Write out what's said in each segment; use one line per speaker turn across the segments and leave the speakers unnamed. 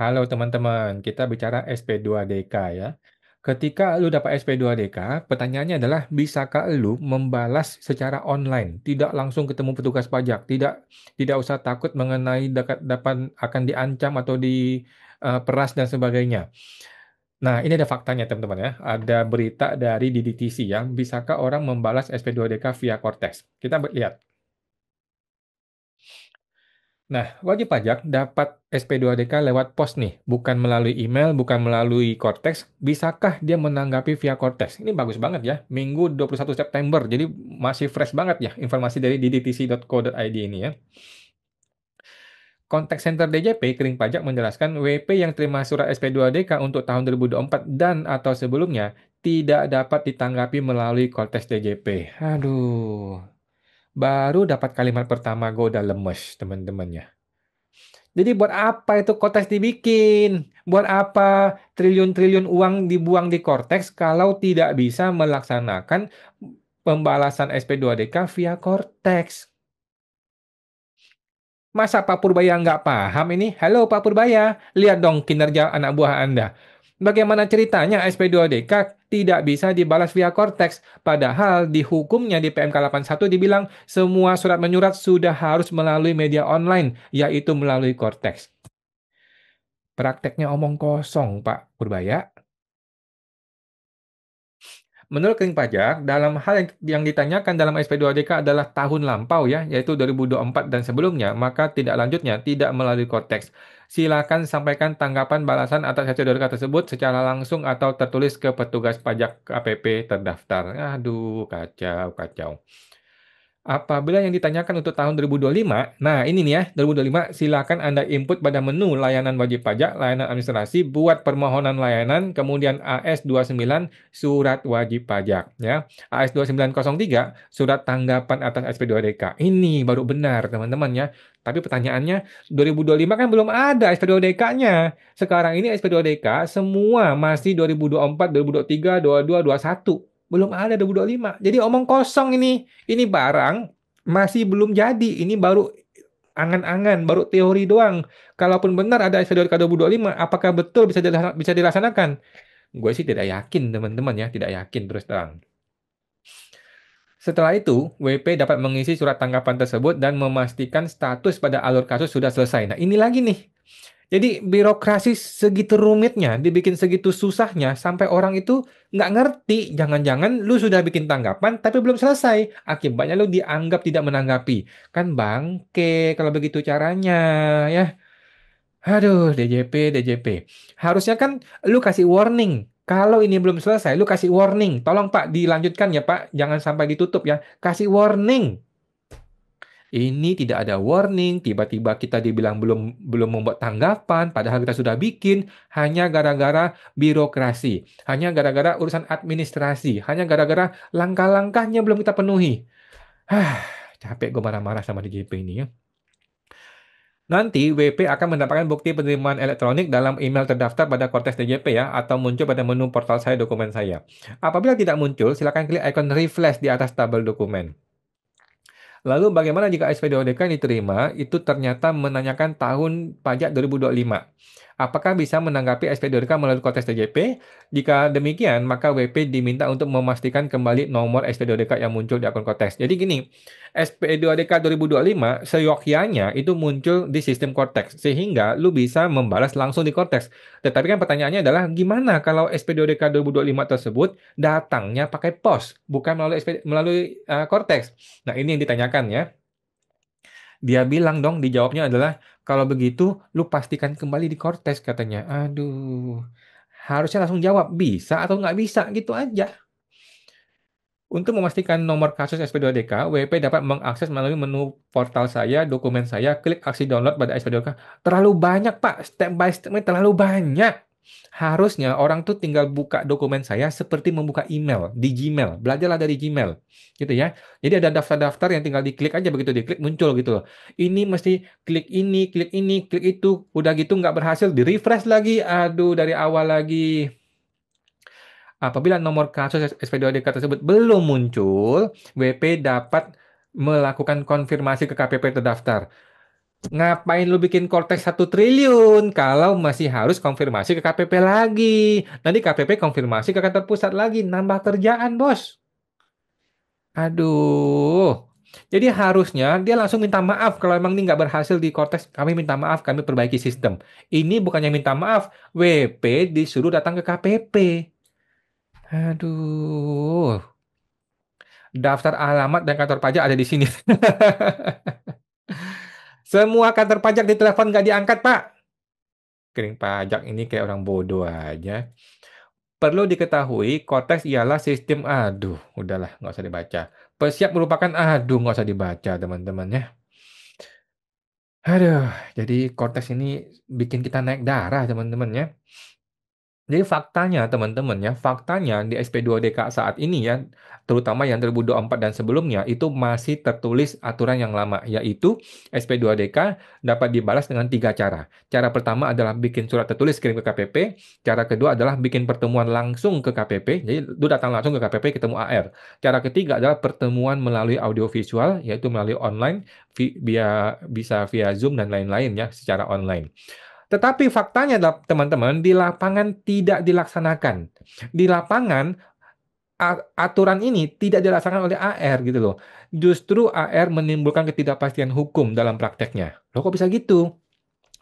Halo teman-teman, kita bicara SP2DK ya. Ketika lu dapat SP2DK, pertanyaannya adalah bisakah lu membalas secara online, tidak langsung ketemu petugas pajak, tidak usah takut mengenai dapat akan diancam atau diperas dan sebagainya. Nah, ini ada faktanya teman-teman ya. Ada berita dari DDTC ya, bisakah orang membalas SP2DK via Cortex? Kita lihat. Nah, wajib pajak dapat SP2DK lewat pos nih, bukan melalui email, bukan melalui Cortex. Bisakah dia menanggapi via Cortex? Ini bagus banget ya, Minggu 21 September, jadi masih fresh banget ya informasi dari ddtc.co.id ini ya. Contact Center DJP Kering Pajak menjelaskan WP yang terima surat SP2DK untuk tahun 2024 dan atau sebelumnya tidak dapat ditanggapi melalui Cortex DJP. Aduh, baru dapat kalimat pertama gue udah lemes teman-teman ya. Jadi buat apa itu Cortex dibikin? Buat apa triliun-triliun uang dibuang di Cortex kalau tidak bisa melaksanakan pembalasan SP2DK via Cortex? Masa Pak Purbaya nggak paham ini? Halo Pak Purbaya, lihat dong kinerja anak buah Anda. Bagaimana ceritanya SP2DK tidak bisa dibalas via Cortex, padahal di hukumnya di PMK 81 dibilang semua surat menyurat sudah harus melalui media online, yaitu melalui Cortex. Prakteknya omong kosong, Pak Purbaya. Menurut Kering Pajak, dalam hal yang ditanyakan dalam SP2DK adalah tahun lampau ya, yaitu 2024 dan sebelumnya, maka tidak lanjutnya tidak melalui Cortex. Silakan sampaikan tanggapan balasan atas SP2DK tersebut secara langsung atau tertulis ke petugas pajak KPP terdaftar. Aduh, kacau, kacau. Apabila yang ditanyakan untuk tahun 2025, nah ini nih ya, 2025 silakan Anda input pada menu layanan wajib pajak, layanan administrasi, buat permohonan layanan, kemudian AS29 surat wajib pajak ya. AS2903 surat tanggapan atas SP2DK. Ini baru benar teman-teman ya. Tapi pertanyaannya 2025 kan belum ada SP2DK-nya. Sekarang ini SP2DK semua masih 2024, 2023, 22, 21. Belum ada 2025. Jadi omong kosong ini. Ini barang masih belum jadi. Ini baru angan-angan, baru teori doang. Kalaupun benar ada SVDK 2025, apakah betul bisa dilaksanakan? Gue sih tidak yakin, teman-teman ya, tidak yakin terus terang. Setelah itu, WP dapat mengisi surat tanggapan tersebut dan memastikan status pada alur kasus sudah selesai. Nah, ini lagi nih. Jadi birokrasi segitu rumitnya, dibikin segitu susahnya, sampai orang itu nggak ngerti. Jangan-jangan lu sudah bikin tanggapan, tapi belum selesai. Akibatnya lu dianggap tidak menanggapi. Kan bangke kalau begitu caranya, ya. Aduh, DJP, DJP. Harusnya kan lu kasih warning. Kalau ini belum selesai, lu kasih warning. Tolong Pak, dilanjutkan ya Pak. Jangan sampai ditutup ya. Kasih warning. Ini tidak ada warning, tiba-tiba kita dibilang belum belum membuat tanggapan, padahal kita sudah bikin, hanya gara-gara birokrasi, hanya gara-gara urusan administrasi, hanya gara-gara langkah-langkahnya belum kita penuhi. Hah, capek gue marah-marah sama DJP ini ya. Nanti WP akan mendapatkan bukti penerimaan elektronik dalam email terdaftar pada Kortes DJP ya, atau muncul pada menu portal saya dokumen saya. Apabila tidak muncul, silakan klik ikon refresh di atas tabel dokumen. Lalu bagaimana jika SPDODK yang diterima itu ternyata menanyakan tahun pajak 2025? Apakah bisa menanggapi SPDODK melalui konteks TJP? Jika demikian, maka WP diminta untuk memastikan kembali nomor SPDODK yang muncul di akun konteks. Jadi gini, SP2DK 2025 seyogyanya itu muncul di sistem Cortex sehingga lu bisa membalas langsung di Cortex. Tetapi kan pertanyaannya adalah gimana kalau SP2DK 2025 tersebut datangnya pakai pos bukan melalui Cortex. Nah, ini yang ditanyakan ya. Dia bilang dong, dijawabnya adalah, kalau begitu, lu pastikan kembali di Cortex katanya. Aduh, harusnya langsung jawab, bisa atau nggak bisa, gitu aja. Untuk memastikan nomor kasus SP2DK, WP dapat mengakses melalui menu portal saya, dokumen saya, klik aksi download pada SP2DK. Terlalu banyak, Pak. Step by step terlalu banyak. Harusnya orang tuh tinggal buka dokumen saya seperti membuka email di Gmail. Belajarlah dari Gmail. Gitu ya. Jadi ada daftar-daftar yang tinggal diklik aja, begitu diklik muncul gitu loh. Ini mesti klik ini, klik itu. Udah gitu nggak berhasil, di-refresh lagi. Aduh, dari awal lagi. Apabila nomor kasus SP2DK tersebut belum muncul, WP dapat melakukan konfirmasi ke KPP terdaftar. Ngapain lu bikin Cortex 1 triliun kalau masih harus konfirmasi ke KPP lagi? Nanti KPP konfirmasi ke kantor pusat lagi, nambah kerjaan, bos. Aduh. Jadi harusnya dia langsung minta maaf kalau emang ini nggak berhasil di Cortex. Kami minta maaf, kami perbaiki sistem. Ini bukannya minta maaf, WP disuruh datang ke KPP. Aduh. Daftar alamat dan kantor pajak ada di sini. Semua kantor pajak ditelepon nggak diangkat, Pak. Kering pajak ini kayak orang bodoh aja. Perlu diketahui, Cortex ialah sistem, aduh, udahlah, nggak usah dibaca. Persiap merupakan, aduh, nggak usah dibaca, teman-teman ya. Aduh, jadi Cortex ini bikin kita naik darah, teman-teman ya. Jadi faktanya teman-teman ya, faktanya di SP2DK saat ini ya, terutama yang 2024 dan sebelumnya itu masih tertulis aturan yang lama, yaitu SP2DK dapat dibalas dengan 3 cara. Cara pertama adalah bikin surat tertulis kirim ke KPP, cara kedua adalah bikin pertemuan langsung ke KPP, jadi lu datang langsung ke KPP ketemu AR. Cara ketiga adalah pertemuan melalui audio visual, yaitu melalui online, bisa via Zoom dan lain-lain ya, secara online. Tetapi faktanya teman-teman, di lapangan tidak dilaksanakan. Di lapangan aturan ini tidak dilaksanakan oleh AR gitu loh. Justru AR menimbulkan ketidakpastian hukum dalam prakteknya. Loh kok bisa gitu?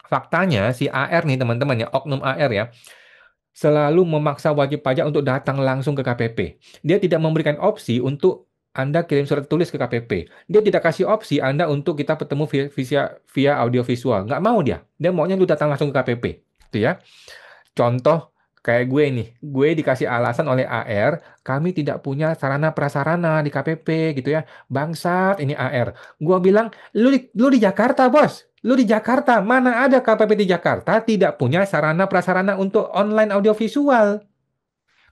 Faktanya si AR nih teman-teman ya, oknum AR ya, selalu memaksa wajib pajak untuk datang langsung ke KPP. Dia tidak memberikan opsi untuk Anda kirim surat tulis ke KPP. Dia tidak kasih opsi Anda untuk kita bertemu via audio visual. Nggak mau dia. Dia maunya lu datang langsung ke KPP. Gitu ya. Contoh kayak gue nih, gue dikasih alasan oleh AR, kami tidak punya sarana prasarana di KPP gitu ya. Bangsat ini AR. Gue bilang, lu di Jakarta, bos. Lu di Jakarta, mana ada KPP di Jakarta tidak punya sarana prasarana untuk online audiovisual.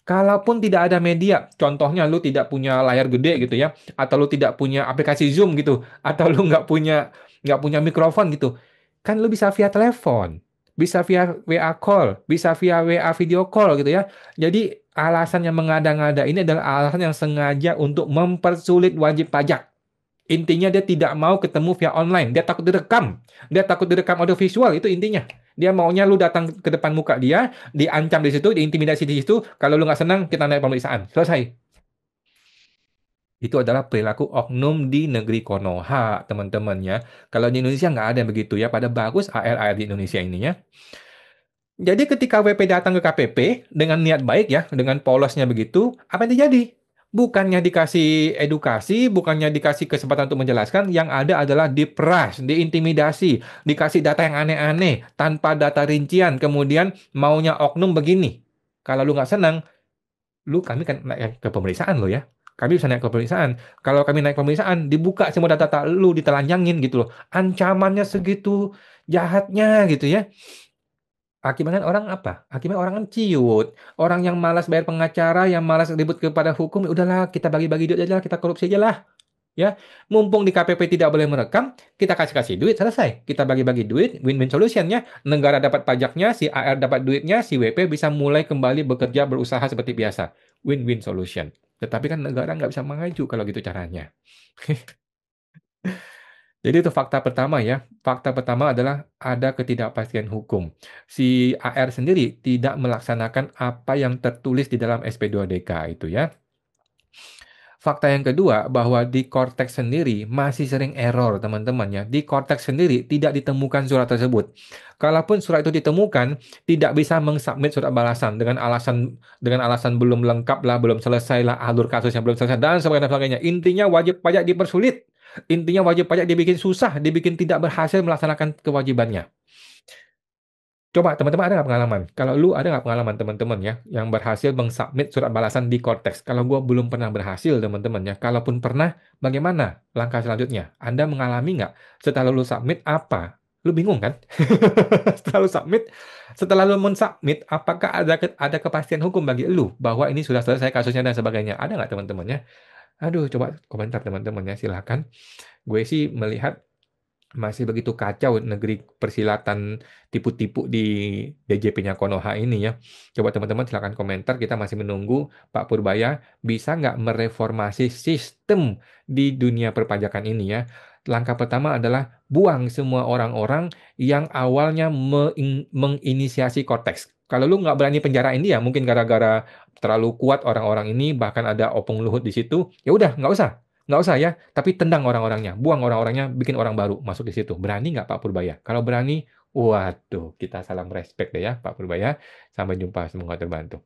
Kalaupun tidak ada media, contohnya lu tidak punya layar gede gitu ya, atau lu tidak punya aplikasi Zoom gitu, atau lu nggak punya mikrofon gitu, kan lu bisa via telepon, bisa via WA call, bisa via WA video call gitu ya. Jadi alasan yang mengada-ngada ini adalah alasan yang sengaja untuk mempersulit wajib pajak. Intinya dia tidak mau ketemu via online. Dia takut direkam. Dia takut direkam audio visual. Itu intinya. Dia maunya lu datang ke depan muka dia, diancam di situ, diintimidasi di situ. Kalau lu nggak senang, kita naik pemeriksaan. Selesai. Itu adalah perilaku oknum di negeri Konoha, teman-teman ya. Kalau di Indonesia nggak ada yang begitu ya. Pada bagus AR-AR di Indonesia ini ya. Jadi ketika WP datang ke KPP dengan niat baik ya, dengan polosnya begitu, apa yang terjadi? Bukannya dikasih edukasi, bukannya dikasih kesempatan untuk menjelaskan, yang ada adalah diperas, diintimidasi, dikasih data yang aneh-aneh, tanpa data rincian, kemudian maunya oknum begini. Kalau lu nggak senang, kami kan naik ke pemeriksaan lo ya. Kami bisa naik ke pemeriksaan. Kalau kami naik pemeriksaan, dibuka semua data-data lu, ditelanjangin gitu loh. Ancamannya segitu jahatnya gitu ya. Akibatnya orang apa? Akibatnya orang kan ciut. Orang yang malas bayar pengacara, yang malas ribut kepada hukum, ya udahlah kita bagi-bagi duit aja lah, kita korupsi aja lah. Ya, mumpung di KPP tidak boleh merekam, kita kasih-kasih duit, selesai. Kita bagi-bagi duit, win-win solution-nya. Negara dapat pajaknya, si AR dapat duitnya, si WP bisa mulai kembali bekerja, berusaha seperti biasa. Win-win solution. Tetapi kan negara nggak bisa mengaju kalau gitu caranya. Jadi itu fakta pertama ya. Fakta pertama adalah ada ketidakpastian hukum. Si AR sendiri tidak melaksanakan apa yang tertulis di dalam SP2DK itu ya. Fakta yang kedua bahwa di Cortex sendiri masih sering error teman-teman ya. Di Cortex sendiri tidak ditemukan surat tersebut. Kalaupun surat itu ditemukan, tidak bisa mengsubmit surat balasan dengan alasan belum lengkap lah, belum selesai lah, alur kasusnya belum selesai dan sebagainya. Intinya wajib pajak dipersulit. Intinya wajib pajak dibikin susah, dibikin tidak berhasil melaksanakan kewajibannya. Coba teman-teman ada nggak pengalaman? Kalau lu ada nggak pengalaman teman-teman ya yang berhasil mengsubmit surat balasan di Cortex? Kalau gua belum pernah berhasil teman-teman ya. Kalaupun pernah, bagaimana langkah selanjutnya? Anda mengalami nggak? Setelah lu submit apa? Lu bingung kan? Setelah lu submit, setelah lu mensubmit, apakah ada kepastian hukum bagi lu bahwa ini sudah selesai kasusnya dan sebagainya? Ada nggak teman-teman ya? Aduh, coba komentar teman-teman ya, silahkan. Gue sih melihat masih begitu kacau negeri persilatan tipu-tipu di DJP-nya Konoha ini ya. Coba teman-teman silakan komentar. Kita masih menunggu Pak Purbaya bisa nggak mereformasi sistem di dunia perpajakan ini ya. langkah pertama adalah buang semua orang-orang yang awalnya menginisiasi Cortex. Kalau lu nggak berani penjarain dia, mungkin gara-gara terlalu kuat orang-orang ini, bahkan ada Opung Luhut di situ, ya udah nggak usah ya. Tapi tendang orang-orangnya, buang orang-orangnya, bikin orang baru masuk di situ. Berani nggak Pak Purbaya? Kalau berani, waduh, kita salam respect deh ya Pak Purbaya. Sampai jumpa, semoga terbantu.